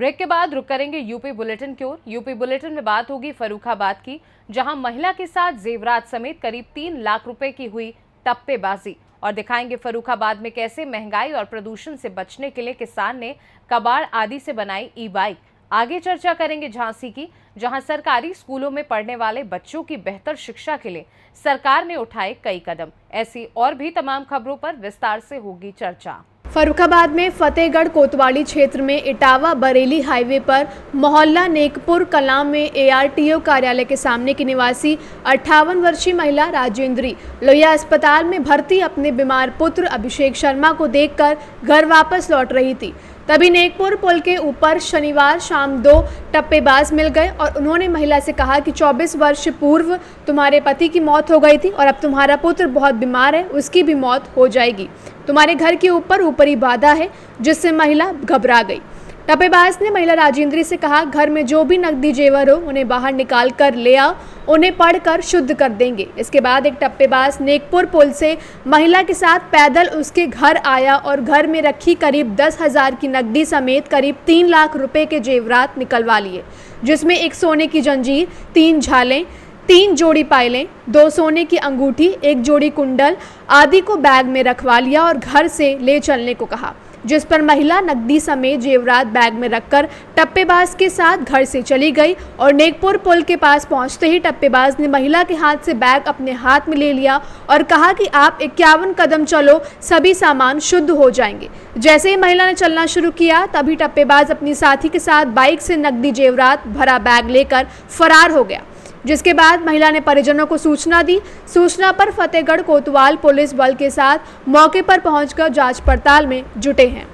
Break के बाद रुक करेंगे यूपी बुलेटिन की ओर। यूपी बुलेटिन में बात होगी फर्रुखाबाद की, जहां महिला के साथ जेवरात समेत करीब 3 लाख रुपए की हुई टप्पेबाजी, और दिखाएंगे फर्रुखाबाद में कैसे महंगाई और प्रदूषण से बचने के लिए किसान ने कबाड़ आदि से बनाई ई बाइक। आगे चर्चा करेंगे झांसी की, जहां सरकारी स्कूलों में पढ़ने वाले बच्चों की बेहतर शिक्षा के लिए सरकार ने उठाए कई कदम। ऐसी और भी तमाम खबरों पर विस्तार से होगी चर्चा। फर्रुखाबाद में फतेहगढ़ कोतवाली क्षेत्र में इटावा बरेली हाईवे पर मोहल्ला नेकपुर कलां में ARTO कार्यालय के सामने की निवासी 58 वर्षीय महिला राजेंद्री लोहिया अस्पताल में भर्ती अपने बीमार पुत्र अभिषेक शर्मा को देखकर घर वापस लौट रही थी। तभी नेकपुर पुल के ऊपर शनिवार शाम 2 टप्पेबाज मिल गए और उन्होंने महिला से कहा कि 24 वर्ष पूर्व तुम्हारे पति की मौत हो गई थी और अब तुम्हारा पुत्र बहुत बीमार है, उसकी भी मौत हो जाएगी। तुम्हारे घर के ऊपरी बाधा है, जिससे महिला घबरा गई। टप्पेबाज ने महिला राजेंद्री से कहा, घर में जो भी नकदी जेवर हो उन्हें बाहर निकाल कर ले आओ, उन्हें पढ़कर शुद्ध कर देंगे। इसके बाद एक टप्पेबाज नेकपुर पुल से महिला के साथ पैदल उसके घर आया और घर में रखी करीब 10,000 की नकदी समेत करीब 3 लाख रुपए के जेवरात निकलवा लिए, जिसमें एक सोने की जंजीर, 3 झालें, 3 जोड़ी पायलें, 2 सोने की अंगूठी, 1 जोड़ी कुंडल आदि को बैग में रखवा लिया और घर से ले चलने को कहा, जिस पर महिला नकदी समेत जेवरात बैग में रखकर टप्पेबाज के साथ घर से चली गई और नेकपुर पुल के पास पहुंचते ही टप्पेबाज ने महिला के हाथ से बैग अपने हाथ में ले लिया और कहा कि आप 51 कदम चलो, सभी सामान शुद्ध हो जाएंगे। जैसे ही महिला ने चलना शुरू किया तभी टप्पेबाज अपनी साथी के साथ बाइक से नकदी जेवरात भरा बैग लेकर फरार हो गया, जिसके बाद महिला ने परिजनों को सूचना दी। सूचना पर फतेहगढ़ कोतवाल पुलिस बल के साथ मौके पर पहुंचकर जांच पड़ताल में जुटे हैं।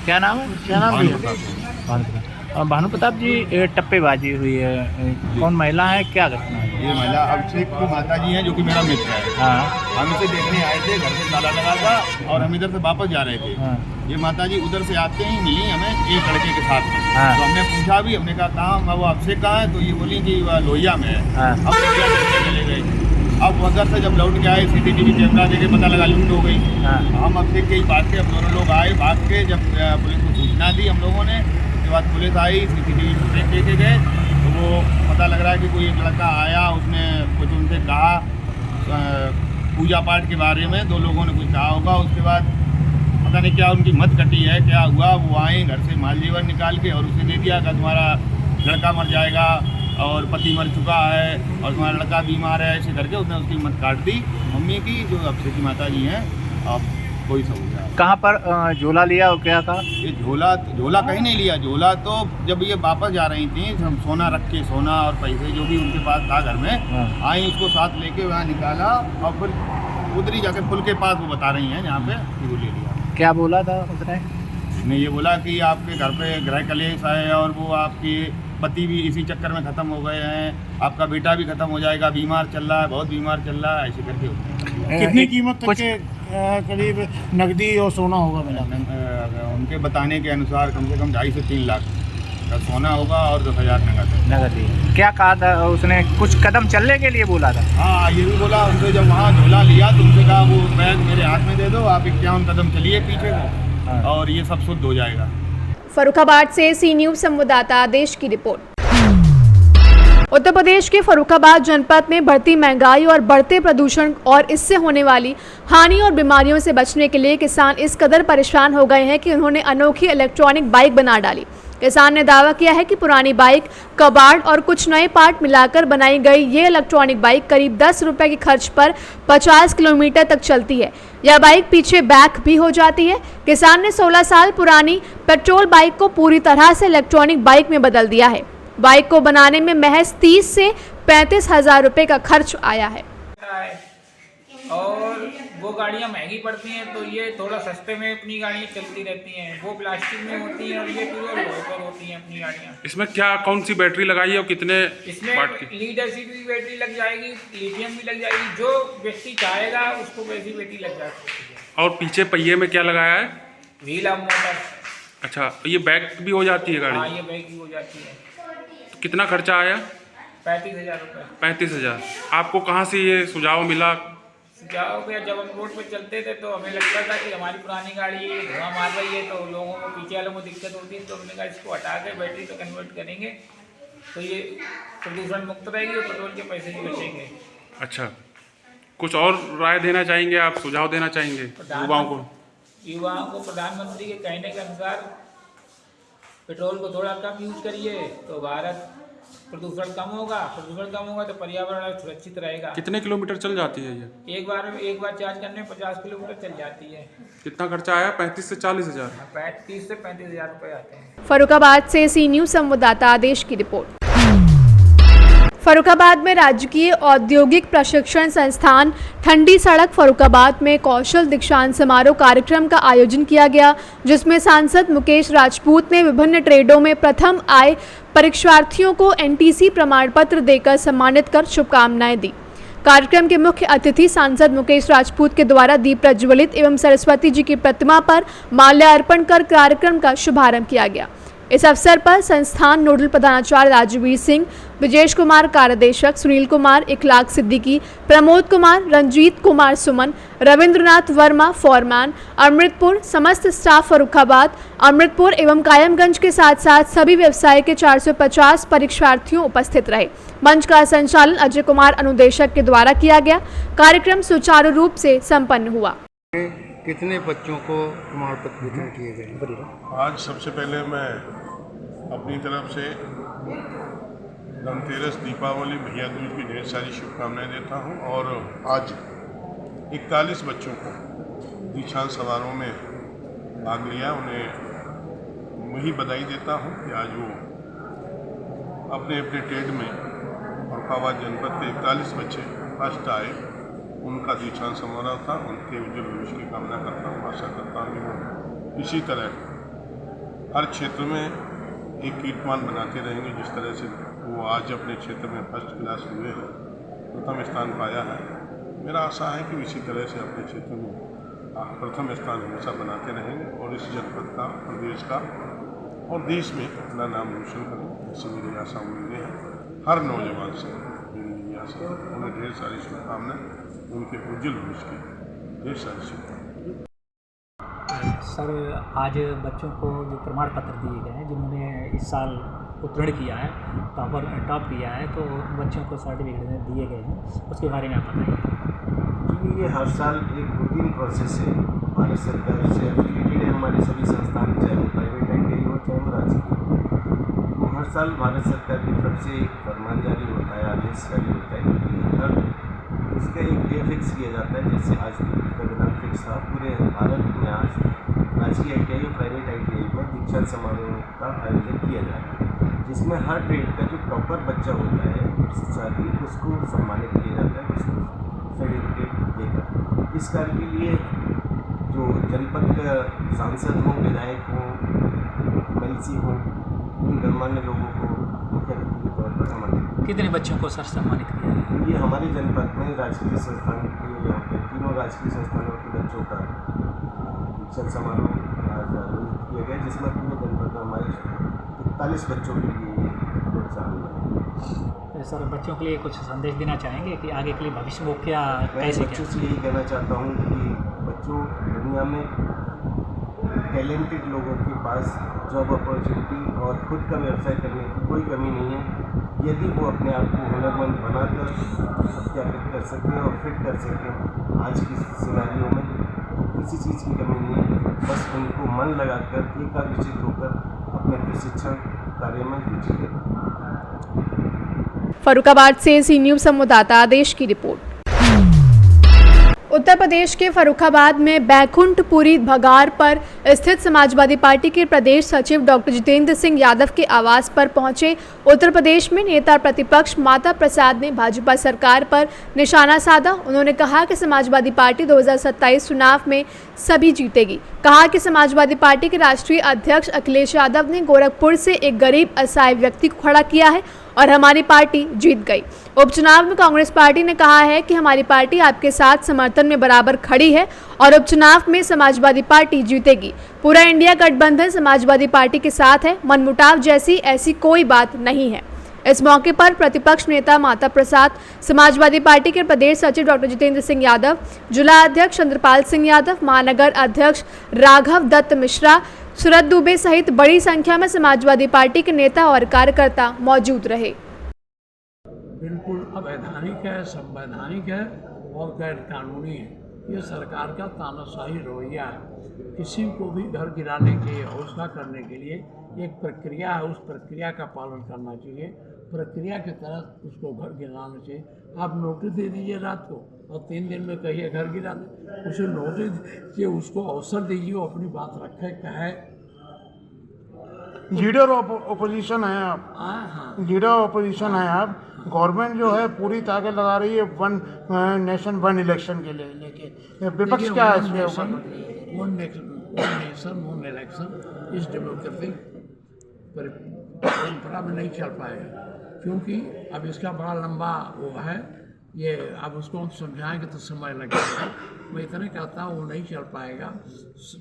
क्या नाम है? क्या नाम है? भानु प्रताप जी, टप्पेबाजी हुई है, कौन महिला है, क्या घटना है? ये महिला अभिषेक की माता जी हैं, जो कि मेरा मित्र है। हाँ। हम इसे देखने आए थे, घर से ताला लगा था और हम इधर से वापस जा रहे थे। हाँ। ये माता जी उधर से आते ही मिली हमें एक लड़के के साथ में। हाँ। तो हमने पूछा भी, हमने कहा कहाँ वो अभिषेक कहाँ है, तो ये बोली कि वह लोहिया में है। हाँ। अब चले गए। अब उधर से जब लौट के आए, CCTV कैमरा देखे पता लगा लूट हो गई। हाँ। हम अभिषेक के ही बात के हम दोनों लोग आए भाग के, जब पुलिस को सूचना दी हम लोगों ने, उसके बाद पुलिस आई, CCTV फुटेज देखे गए, तो वो पता लग रहा है कि कोई एक लड़का आया, उसने कुछ उनसे कहा पूजा पाठ के बारे में, 2 लोगों ने कुछ कहा होगा। उसके बाद पता नहीं क्या उनकी मत कटी है, क्या हुआ, वो आए घर से माल जेवर निकाल के और उसे दे दिया कि तुम्हारा लड़का मर जाएगा और पति मर चुका है और तुम्हारा लड़का बीमार है, ऐसे करके उसने उसकी मत काट दी मम्मी की, जो अभिषेक की माता जी हैं। अब कोई सब हो गया। कहाँ पर झोला लिया और क्या कहा? ये झोला कहीं नहीं लिया। झोला तो जब ये वापस जा रही थी, हम सोना रख के, सोना और पैसे जो भी उनके पास था घर में, आई उसको साथ लेके वहाँ निकाला और फिर उधरी जाके पुल के पास वो बता रही हैं जहाँ पे वो ले लिया। क्या बोला था उसने? ने ये बोला कि आपके घर पे गृह कलेश है और वो आपके पति भी इसी चक्कर में ख़त्म हो गए हैं, आपका बेटा भी ख़त्म हो जाएगा, बीमार चल रहा है, बहुत बीमार चल रहा है, ऐसे करके। कितनी कीमत तक के करीब नकदी और सोना होगा मिला? उनके बताने के अनुसार कम से कम 2.5 से 3 लाख का सोना होगा और 10,000 नगद। क्या कहा था उसने? कुछ कदम चलने के लिए बोला था? हाँ, ये भी बोला उनसे, जब वहाँ झोला लिया तो उनसे कहा वो बैग मेरे हाथ में दे दो, आप 51 कदम चलिए पीछे को। हाँ। और ये सब शुद्ध हो जाएगा। फर्रुखाबाद से सी न्यूज संवाददाता आदेश की रिपोर्ट। उत्तर प्रदेश के फर्रुखाबाद जनपद में बढ़ती महंगाई और बढ़ते प्रदूषण और इससे होने वाली हानि और बीमारियों से बचने के लिए किसान इस कदर परेशान हो गए हैं कि उन्होंने अनोखी इलेक्ट्रॉनिक बाइक बना डाली। किसान ने दावा किया है कि पुरानी बाइक, कबाड़ और कुछ नए पार्ट मिलाकर बनाई गई ये इलेक्ट्रॉनिक बाइक करीब 10 रुपए के खर्च पर 50 किलोमीटर तक चलती है। यह बाइक पीछे बैक भी हो जाती है। किसान ने 16 साल पुरानी पेट्रोल बाइक को पूरी तरह से इलेक्ट्रॉनिक बाइक में बदल दिया है। बाइक को बनाने में महज 30 से 35 हजार रुपए का खर्च आया है। और वो गाड़ियाँ महंगी पड़ती हैं, तो ये थोड़ा सस्ते में अपनी गाड़ियाँ चलती रहती हैं। वो प्लास्टिक में होती हैं और ये प्योर लोहे पर होती हैं अपनी गाड़ियाँ। इसमें क्या, कौन सी बैटरी लगाई है और कितने इसमें वाट की? लीड एसिड भी बैटरी लग जाएगी, लिथियम भी लग जाएगी, जो व्यक्ति चाहेगा उसको वैसी बैटरी लग जाती है। और पीछे पहिए में क्या लगाया है? Wheel of motor. अच्छा, ये बैक भी हो जाती है गाड़ी? हाँ, ये बैग भी हो जाती है। तो कितना खर्चा आया? 35,000 रुपये। 35,000। आपको कहाँ से ये सुझाव मिला? सुझाव या जब हम रोड पे चलते थे तो हमें लगता था कि हमारी पुरानी गाड़ी धुआं मार रही है, तो लोगों को, पीछे वालों को दिक्कत होती है। तो हमने कहा इसको हटा के बैटरी पे कन्वर्ट करेंगे तो ये प्रदूषण मुक्त रहेगी और पेट्रोल के पैसे भी बचेंगे। अच्छा, कुछ और राय देना चाहेंगे आप, सुझाव देना चाहेंगे युवाओं को? प्रधानमंत्री के कहने के अनुसार पेट्रोल को थोड़ा कम यूज करिए तो भारत प्रदूषण कम होगा तो पर्यावरण सुरक्षित रहेगा। कितने किलोमीटर चल जाती है ये? एक बार चार्ज करने में 50 किलोमीटर चल जाती है। कितना खर्चा आया? 35 से 40 हज़ार? 30 से 35 हज़ार रुपये आते हैं। फर्रुखाबाद से सी न्यूज़ संवाददाता आदेश की रिपोर्ट। फर्रुखाबाद में राजकीय औद्योगिक प्रशिक्षण संस्थान ठंडी सड़क फर्रुखाबाद में कौशल दीक्षांत समारोह कार्यक्रम का आयोजन किया गया, जिसमें सांसद मुकेश राजपूत ने विभिन्न ट्रेडों में प्रथम आए परीक्षार्थियों को एनटीसी प्रमाण पत्र देकर सम्मानित कर शुभकामनाएं दी। कार्यक्रम के मुख्य अतिथि सांसद मुकेश राजपूत के द्वारा दीप प्रज्वलित एवं सरस्वती जी की प्रतिमा पर माल्यार्पण कर कार्यक्रम का शुभारंभ किया गया। इस अवसर पर संस्थान नोडल प्रधानाचार्य राजवीर सिंह, विजेश कुमार कार्याध्यक्ष, सुनील कुमार, इखलाक सिद्दीकी, प्रमोद कुमार, रंजीत कुमार सुमन, रविंद्रनाथ वर्मा फॉरमैन, अमृतपुर, समस्त स्टाफ फर्रुखाबाद, अमृतपुर एवं कायमगंज के साथ साथ सभी व्यवसाय के 450 परीक्षार्थियों उपस्थित रहे। मंच का संचालन अजय कुमार अनुदेशक के द्वारा किया गया। कार्यक्रम सुचारू रूप से संपन्न हुआ। कितने बच्चों को प्रमाण पत्र वितरण किए गए? आज सबसे पहले मैं अपनी तरफ से धनतेरस, दीपावली, भैया दूज की ढेर सारी शुभकामनाएं देता हूं और आज 41 बच्चों को दीक्षांत समारोह में भाग लिया। उन्हें वही बधाई देता हूं कि आज वो अपने अपने ट्रेड में फर्रुखाबाद जनपद के 41 बच्चे फर्स्ट आए। उनका दीक्षांत समारोह था, उनके उज्जवल भविष्य की कामना करता हूँ। आशा करता हूँ कि वो इसी तरह हर क्षेत्र में एक कीर्तिमान बनाते रहेंगे। जिस तरह से वो आज अपने क्षेत्र में फर्स्ट क्लास हुए हैं, प्रथम स्थान पाया है। मेरा आशा है कि इसी तरह से अपने क्षेत्र में प्रथम स्थान हमेशा बनाते रहेंगे और इस जनपद का, प्रदेश का और देश में अपना नाम रोशन करें। ऐसी मेरी आशा उम्मीदें हैं हर नौजवान से। मेरी आशा उन्हें ढेर सारी शुभकामनाएं, उनके उज्जवल भविष्य की ढेर सारी शुभकामनाएं। सर, आज बच्चों को जो प्रमाण पत्र दिए गए हैं, जिन्होंने इस साल उत्तीर्ण किया है, टॉप किया है, तो बच्चों को सर्टिफिकेट दिए गए हैं, उसके बारे में आप बताइए। जी, ये हर साल एक रूटीन प्रोसेस है। भारत सरकार से एफिलिएटेड है हमारे सभी संस्थान, चाहे वो प्राइवेट एंटिटी हो चाहे वो राजकीय। तो हर साल भारत सरकार की तरफ से एक फरमान जारी होता है, आदेश जारी होता है कि हर इसका एक डे फिक्स किया जाता है। जैसे आज का दिन फिक्स था, पूरे भारत में आज राजकीय ITI और प्राइवेट ITI में दीक्षांत समारोह का आयोजन किया जा रहा है, जिसमें हर ट्रेड का जो टॉपर बच्चा होता है उसको सम्मानित किया जाता है, उसको सर्टिफिकेट देकर। इस कार्य के लिए जो जनपद का सांसद हो, विधायक हो, MLC हो, इन गणमान्य लोगों को मुख्य अतिथि के तौर पर हमारे कितने बच्चों को सर सम्मानित किया है? ये हमारे जनपद में राजकीय संस्थान के यहाँ पे तीनों राजकीय संस्थानों के बच्चों का दीक्षांत समारोह आज आयोजित किया गया, जिसमें पूरे जनपद में हमारे 41 बच्चों के लिए प्रोत्साहन मिला। सर, बच्चों के लिए कुछ संदेश देना चाहेंगे कि आगे के लिए भविष्य को क्या मैं कैसे बच्चों से यही कहना चाहता हूँ कि बच्चों, दुनिया में टैलेंटेड लोगों के पास जॉब अपॉर्चुनिटी और खुद का व्यवसाय करने की कोई कमी नहीं है। यदि वो अपने आप को हुनरमंद बनाकर सत्यापित कर सके और फिट कर सके आज की सिनेरियो में, किसी चीज़ की कमी नहीं है। बस उनको मन लगाकर एकाग्रचित होकर अपने प्रशिक्षण कार्य में रुचि लें। फर्रुखाबाद से सी न्यूज़ संवाददाता आदेश की रिपोर्ट। उत्तर प्रदेश के फर्रुखाबाद में बैकुंठपुरी भगार पर स्थित समाजवादी पार्टी के प्रदेश सचिव डॉक्टर जितेंद्र सिंह यादव के आवास पर पहुंचे उत्तर प्रदेश में नेता प्रतिपक्ष माता प्रसाद ने भाजपा सरकार पर निशाना साधा। उन्होंने कहा कि समाजवादी पार्टी 2027 चुनाव में सभी जीतेगी। कहा कि समाजवादी पार्टी के राष्ट्रीय अध्यक्ष अखिलेश यादव ने गोरखपुर से एक गरीब असहाय व्यक्ति को खड़ा किया है और हमारी पार्टी जीत गई। उपचुनाव में कांग्रेस पार्टी ने कहा है कि हमारी पार्टी आपके साथ समर्थन में बराबर खड़ी है और उपचुनाव में समाजवादी पार्टी जीतेगी। पूरा इंडिया गठबंधन समाजवादी पार्टी के साथ है, मनमुटाव जैसी ऐसी कोई बात नहीं है। इस मौके पर प्रतिपक्ष नेता माता प्रसाद, समाजवादी पार्टी के प्रदेश सचिव डॉक्टर जितेंद्र सिंह यादव, जिला अध्यक्ष चंद्रपाल सिंह यादव, महानगर अध्यक्ष राघव दत्त मिश्रा, सुरत दुबे सहित बड़ी संख्या में समाजवादी पार्टी के नेता और कार्यकर्ता मौजूद रहे। बिल्कुल अवैधानिक है, संवैधानिक है और गैर कानूनी है। ये सरकार का तानाशाही रवैया है। किसी को भी घर गिराने के लिए, हौसला करने के लिए एक प्रक्रिया है, उस प्रक्रिया का पालन करना चाहिए। प्रक्रिया के तहत उसको घर गिराना चाहिए। आप नोटिस दे दीजिए रात को और 3 दिन में कहिए घर गिरा दे, उसे नोटिस दीजिए, उसको अवसर दीजिए, वो अपनी बात रखे, कहे। लीडर ऑपोजिशन है आप, हाँ, लीडर ऑपोजिशन है आप। गवर्नमेंट जो है पूरी ताकत लगा रही है वन नेशन वन इलेक्शन के लिए लेके। विपक्ष क्या है इसमें? वन नेशन वन इलेक्शन इस डेमोक्रेटिक परंपरा में नहीं चल पाएगा, क्योंकि अब इसका बड़ा लंबा वो है। ये अब उसको हम समझाएंगे तो समय लगेगा। मैं इतना कहता हूँ वो नहीं चल पाएगा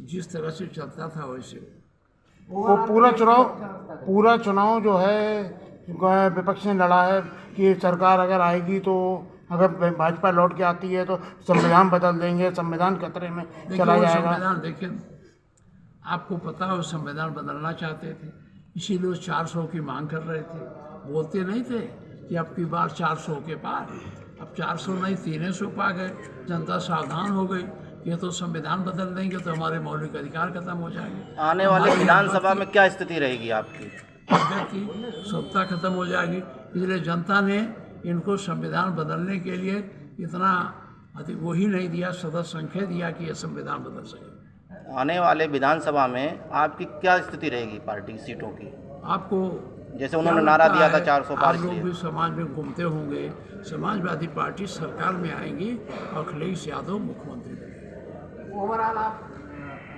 जिस तरह से चलता था वैसे। वो पूरा चुनाव जो है विपक्ष ने लड़ा है कि सरकार अगर आएगी तो, अगर भाजपा लौट के आती है तो संविधान बदल देंगे, संविधान खतरे में चला जाएगा। संविधान देखिए, आपको पता है वो संविधान बदलना चाहते थे, इसीलिए 400 की मांग कर रहे थे। बोलते नहीं थे कि अब की बार 400 के पार, अब 400 नहीं 300 पा गए। जनता सावधान हो गई, ये तो संविधान बदल देंगे तो हमारे मौलिक अधिकार खत्म हो जाएंगे। आने वाले विधानसभा में क्या स्थिति रहेगी आपकी? की सत्ता खत्म हो जाएगी। इसलिए जनता ने इनको संविधान बदलने के लिए इतना अधिक वो ही नहीं दिया, सदस्य संख्या दिया कि ये संविधान बदल सके। आने वाले विधानसभा में आपकी क्या स्थिति रहेगी पार्टी की सीटों की? आपको जैसे उन्होंने नारा दिया था 400 पार आप लोग भी समाज में घूमते होंगे। समाजवादी पार्टी सरकार में आएंगी और अखिलेश यादव मुख्यमंत्री बनेंगे। ओवरऑल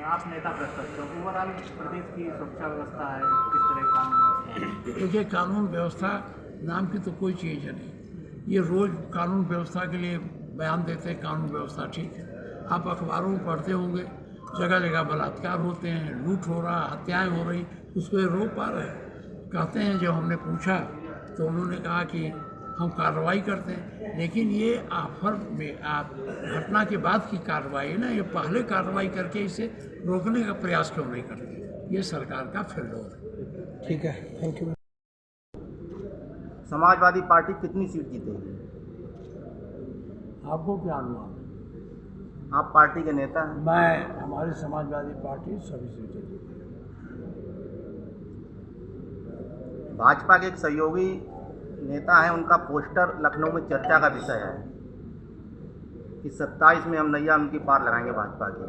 आप नेता प्रतिपक्ष हो, ओवरऑल प्रदेश की सुरक्षा व्यवस्था है, किस तरह की कानून व्यवस्था है? देखिए, कानून व्यवस्था नाम की तो कोई चीज़ है नहीं। ये रोज़ कानून व्यवस्था के लिए बयान देते हैं, कानून व्यवस्था ठीक है। आप अखबारों में पढ़ते होंगे, जगह जगह बलात्कार होते हैं, लूट हो रहा, हत्याएं हो रही, उसको रोक पा रहे हैं। कहते हैं, जब हमने पूछा तो उन्होंने कहा कि हम कार्रवाई करते हैं, लेकिन ये आफर में आप घटना के बाद की कार्रवाई ना, ये पहले कार्रवाई करके इसे रोकने का प्रयास क्यों नहीं करते? ये सरकार का फेल्योर है। ठीक है, थैंक यू। समाजवादी पार्टी कितनी सीट जीतेगी? आपको क्या अनुमान? आप पार्टी के नेता हैं। मैं हमारी समाजवादी पार्टी सभी सीटें जीतेगी। भाजपा के एक सहयोगी नेता हैं, उनका पोस्टर लखनऊ में चर्चा का विषय है कि 27 में हम नैया उनकी पार लगाएंगे भाजपा की।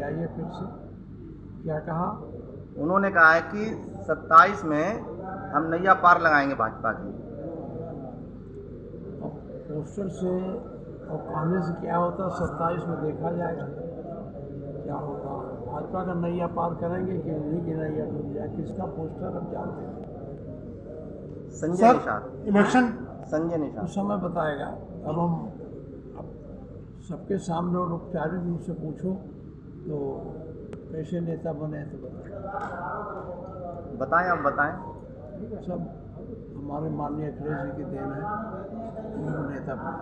आइए फिर से, क्या कहा? उन्होंने कहा है कि 27 में हम नैया पार लगाएंगे भाजपा की। पोस्टर से और कहने से क्या होता, 27 में देखा जाएगा क्या होगा। भाजपा का नैया पार करेंगे कि उन्हीं की नैया डूब जाए, किसका पोस्टर हम जानते हैं। संजय निषाद इलेक्शन संजय निषाद उस समय बताएगा। अब हम सबके सामने और औपचारिक रूप से पूछो तो कैसे नेता बने तो बताएं। अब बताएं। सब हमारे माननीय अखिलेश जी की देन है, उनको नेता बने।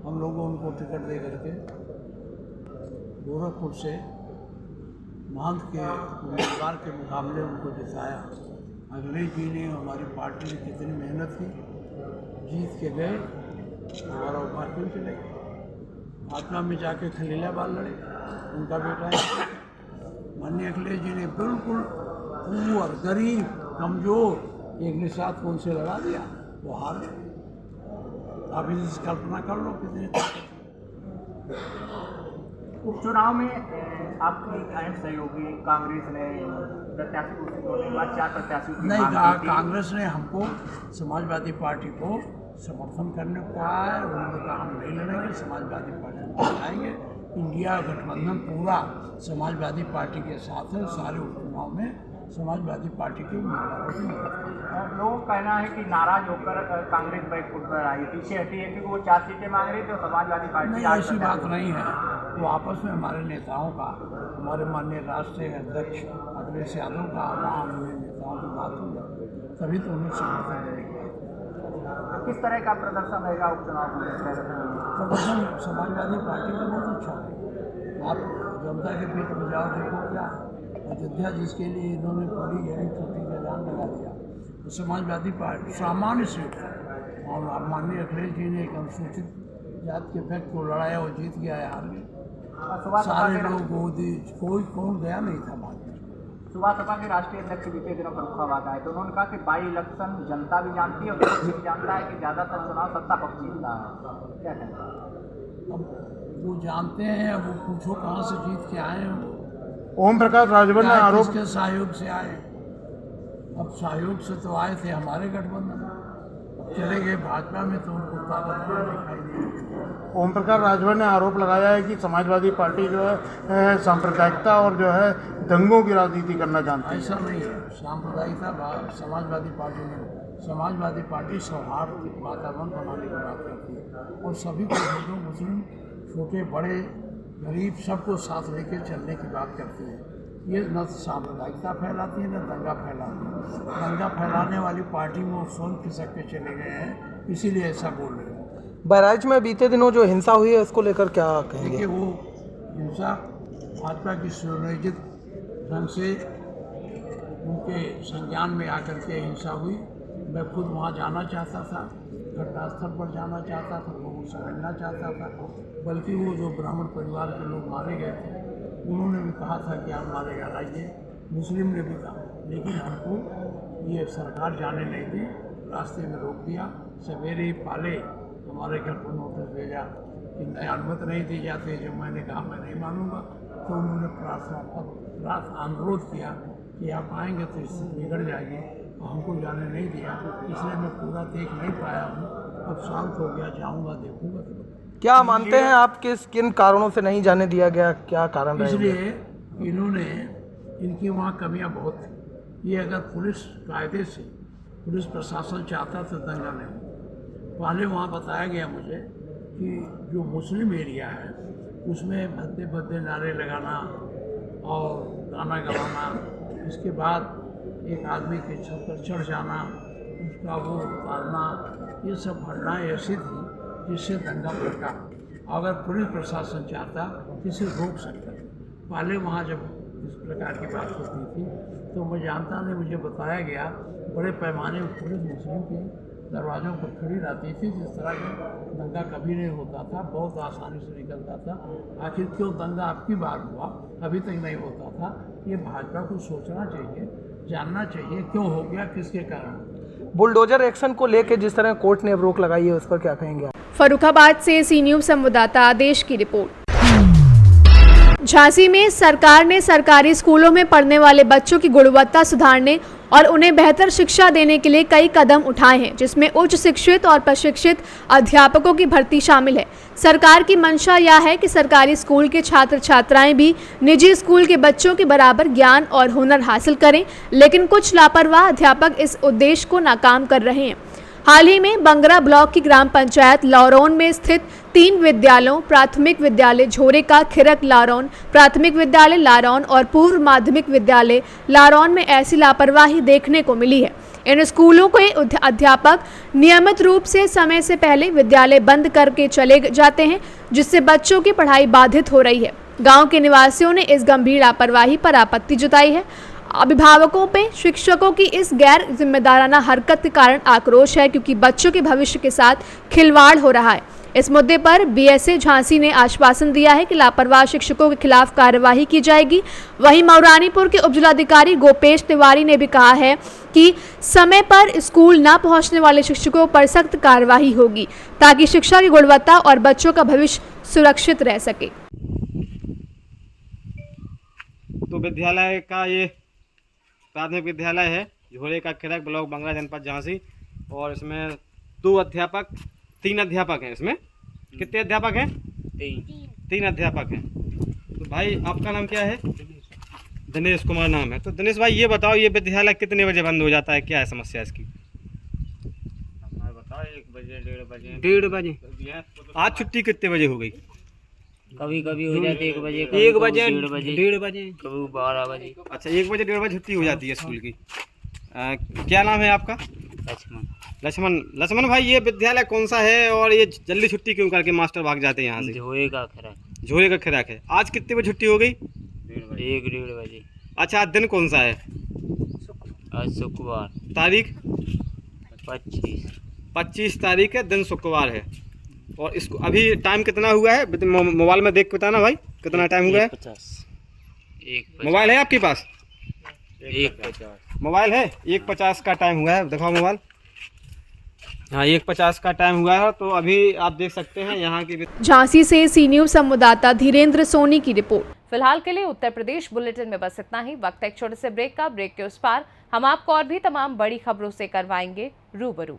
हम लोगों उनको टिकट दे करके गोरखपुर से महंत के उम्मीदवार के मुकाबले उनको जिताया। अखिलेश जी ने, हमारी पार्टी ने कितनी मेहनत की, जीत के गए, हमारा पार्टी चले गए। पटना में जाके खलीलाबाद लड़े, उनका बेटा है। माननीय अखिलेश जी ने बिल्कुल पुअर, गरीब, कमज़ोर एक निषाद को उनसे लड़ा दिया, वो हार गए। आप इस कल्पना कर लो कितने। उपचुनाव में आपकी अहम सहयोगी कांग्रेस ने प्रत्याशी घोषित होने के बाद 4 प्रत्याशी नहीं कहा। कांग्रेस ने हमको, समाजवादी पार्टी को समर्थन करने को कहा है। उन्होंने कहा हम नहीं लड़ेंगे, समाजवादी पार्टी को आएंगे। इंडिया गठबंधन पूरा समाजवादी पार्टी के साथ है। सारे उपचुनाव में समाजवादी पार्टी के उम्मीदवारों की मदद। लोगों का कहना है कि नाराज होकर कांग्रेस बैकफुट पर आई, पीछे हटी है, क्योंकि वो 4 सीटें मांग रही थी और समाजवादी पार्टी। नहीं, ऐसी बात नहीं है। वो आपस में हमारे नेताओं का, हमारे माननीय राष्ट्रीय अध्यक्ष अखिलेश यादव का, वहाँ हुए नेता वहाँ पर बात हुई तभी तो उन्हें समर्थन देने की बात। किस तरह का प्रदर्शन रहेगा उपचुनाव में? प्रदर्शन समाजवादी पार्टी का बहुत अच्छा है। आप जनता के बीच में जाओ, देखो क्या अयोध्या जिसके लिए इन्होंने बड़ी गहरी छोटी का जान लगा दिया, तो समाजवादी पार्टी सामान्य सीट है और माननीय अखिलेश जी ने एक अनुसूचित जाति के व्यक्ति को लड़ाया और जीत गया है। हार गए सारे लोग कोई कौन गया नहीं था बात। सुभाष सपा के राष्ट्रीय अध्यक्ष बीते दिनों फर्रुखाबाद आए तो उन्होंने कहा कि बाई इलेक्शन जनता भी जानती है और विपक्ष भी जानता है कि ज़्यादातर चुनाव सत्ता पक्ष जीतता है। क्या कहना है? अब वो जानते हैं, अब वो पूछो कहाँ से जीत के आए हैं। ओम प्रकाश राजभर ने आरोप किसके सहयोग से आए? अब सहयोग से तो आए थे हमारे गठबंधन, चले गए भाजपा में तो उनको ताकत दिखाई दी। ओम प्रकाश राजभर ने आरोप लगाया है कि समाजवादी पार्टी जो है सांप्रदायिकता और जो है दंगों की राजनीति करना जानती है। ऐसा नहीं है। सांप्रदायिकता समाजवादी पार्टी नहीं, समाजवादी पार्टी सौहार्द वातावरण बनाने की बात करती है और सभी को हिंदू मुस्लिम छोटे बड़े गरीब सबको साथ लेकर चलने की बात करती है। ये न सांप्रदायिकता फैलाती है न दंगा फैलाती है। दंगा फैलाने वाली पार्टी में वो स्वयं खिसक के चले गए हैं, इसीलिए ऐसा बोल रहे हैं। बहराइच में बीते दिनों जो हिंसा हुई है उसको लेकर क्या कहेंगे? देखिए वो हिंसा भाजपा की सुनियोजित ढंग से उनके संज्ञान में आकर के हिंसा हुई। मैं खुद वहाँ जाना चाहता था, घटनास्थल पर जाना चाहता था, लोगों से मिलना चाहता था, बल्कि वो जो ब्राह्मण परिवार के लोग मारे गए थे उन्होंने भी कहा था कि आप मारेगा लाइए, मुस्लिम ने भी कहा, लेकिन हमको ये सरकार जाने नहीं दी, रास्ते में रोक दिया। सवेरे ही पाले हमारे घर पर नोटिस भेजा कि अनुमति नहीं दी जाती। जब मैंने कहा मैं नहीं मानूंगा तो उन्होंने प्रार्थना अनुरोध किया कि आप आएंगे तो स्थिति बिगड़ जाएगी, और हमको जाने नहीं दिया, इसलिए मैं पूरा देख नहीं पाया हूँ। अब शांत हो गया, जाऊँगा देखूँगा। क्या मानते हैं आप किन कारणों से नहीं जाने दिया गया, क्या कारण रहे? इसलिए इन्होंने इनकी वहाँ कमियाँ बहुत थी। ये अगर पुलिस कायदे से पुलिस प्रशासन चाहता तो दंगा नहीं। पहले वहाँ बताया गया मुझे कि जो मुस्लिम एरिया है उसमें भद्दे भद्दे नारे लगाना और गाना गवाना, इसके बाद एक आदमी के छत पर चढ़ जाना, उसका वो उतारना, ये सब घटनाएँ ऐसी थी जिससे दंगा भड़का। अगर पुलिस प्रशासन चाहता तो इसे रोक सकता। पहले वहाँ जब इस प्रकार की बात होती थी तो मैं जानता नहीं, मुझे बताया गया बड़े पैमाने पर पुलिस मुस्लिम के दरवाज़ों पर खड़ी रहती थी। जिस तरह का दंगा कभी नहीं होता था, बहुत आसानी से निकलता था। आखिर क्यों दंगा आपकी बार हुआ, अभी तक नहीं होता था? ये भाजपा को सोचना चाहिए, जानना चाहिए क्यों हो गया, किसके कारण। बुलडोजर एक्शन को लेकर जिस तरह कोर्ट ने अब रोक लगाई है उस पर क्या कहेंगे आप? फर्रुखाबाद से सी न्यूज़ संवाददाता आदेश की रिपोर्ट। झांसी में सरकार ने सरकारी स्कूलों में पढ़ने वाले बच्चों की गुणवत्ता सुधारने और उन्हें बेहतर शिक्षा देने के लिए कई कदम उठाए हैं, जिसमें उच्च शिक्षित और प्रशिक्षित अध्यापकों की भर्ती शामिल है। सरकार की मंशा यह है कि सरकारी स्कूल के छात्र छात्राएं भी निजी स्कूल के बच्चों के बराबर ज्ञान और हुनर हासिल करें, लेकिन कुछ लापरवाह अध्यापक इस उद्देश्य को नाकाम कर रहे हैं। हाल ही में बंगरा ब्लॉक की ग्राम पंचायत लारौन में स्थित 3 विद्यालयों प्राथमिक विद्यालय झोरे का खिरक लारौन, प्राथमिक विद्यालय लारौन और पूर्व माध्यमिक विद्यालय लारौन में ऐसी लापरवाही देखने को मिली है। इन स्कूलों के अध्यापक नियमित रूप से समय से पहले विद्यालय बंद करके चले जाते हैं, जिससे बच्चों की पढ़ाई बाधित हो रही है। गांव के निवासियों ने इस गंभीर लापरवाही पर आपत्ति जताई है। अभिभावकों पे शिक्षकों की इस गैर जिम्मेदाराना हरकत के कारण आक्रोश है, क्योंकि बच्चों के भविष्य के साथ खिलवाड़ हो रहा है। इस मुद्दे पर बीएसए झांसी ने आश्वासन दिया है कि लापरवाह शिक्षकों के खिलाफ कार्यवाही की जाएगी। वहीं मऊरानीपुर के उपजिलाधिकारी गोपेश तिवारी ने भी कहा है कि समय पर स्कूल न पहुंचने वाले शिक्षकों पर सख्त कार्यवाही होगी, ताकि शिक्षा की गुणवत्ता और बच्चों का भविष्य सुरक्षित रह सके। तो विद्यालय का ये प्राथमिक विद्यालय है झोरे का खिरक, ब्लॉक बंगरा, जनपद झांसी, और इसमें 3 अध्यापक हैं। इसमें कितने अध्यापक हैं? 3 अध्यापक हैं। तो भाई आपका नाम क्या है? दिनेश कुमार नाम है। तो दिनेश भाई ये बताओ, ये विद्यालय कितने बजे बंद हो जाता है, क्या है समस्या इसकी? बताओ 1 बजे 1:30 बजे। आज छुट्टी कितने बजे हो गई? कभी कभी हो जाती है 1 बजे, 1 बजे, 1:30 बजे, 1:30 बजे, कभी 12 बजे। अच्छा 1 बजे 1:30 बजे छुट्टी हो जाती है स्कूल की। क्या नाम है आपका? लक्ष्मण। लक्ष्मण भाई, ये विद्यालय कौन सा है और ये जल्दी छुट्टी क्यों करके मास्टर भाग जाते हैं यहाँ से? झोरे का खिराक है। आज कितने बजे छुट्टी हो गई? 1-1:30 बजे। अच्छा, आज दिन कौन सा है? आज शुक्रवार। तारीख? 25 तारीख है, दिन शुक्रवार है। और इसको अभी टाइम कितना हुआ है? मोबाइल में देख बताना भाई, कितना टाइम हुआ है? 1:50। मोबाइल है आपके पास? 1:50 मोबाइल है। 1:50 का टाइम हुआ है, दिखाओ मोबाइल। हाँ, 1:50 का टाइम हुआ है। तो अभी आप देख सकते हैं यहाँ की। झांसी से सी न्यूज़ संवाददाता धीरेन्द्र सोनी की रिपोर्ट। फिलहाल के लिए उत्तर प्रदेश बुलेटिन में बस इतना ही। वक्त है एक छोटे से ब्रेक का। ब्रेक के उस पार हम आपको और भी तमाम बड़ी खबरों से करवाएंगे रूबरू।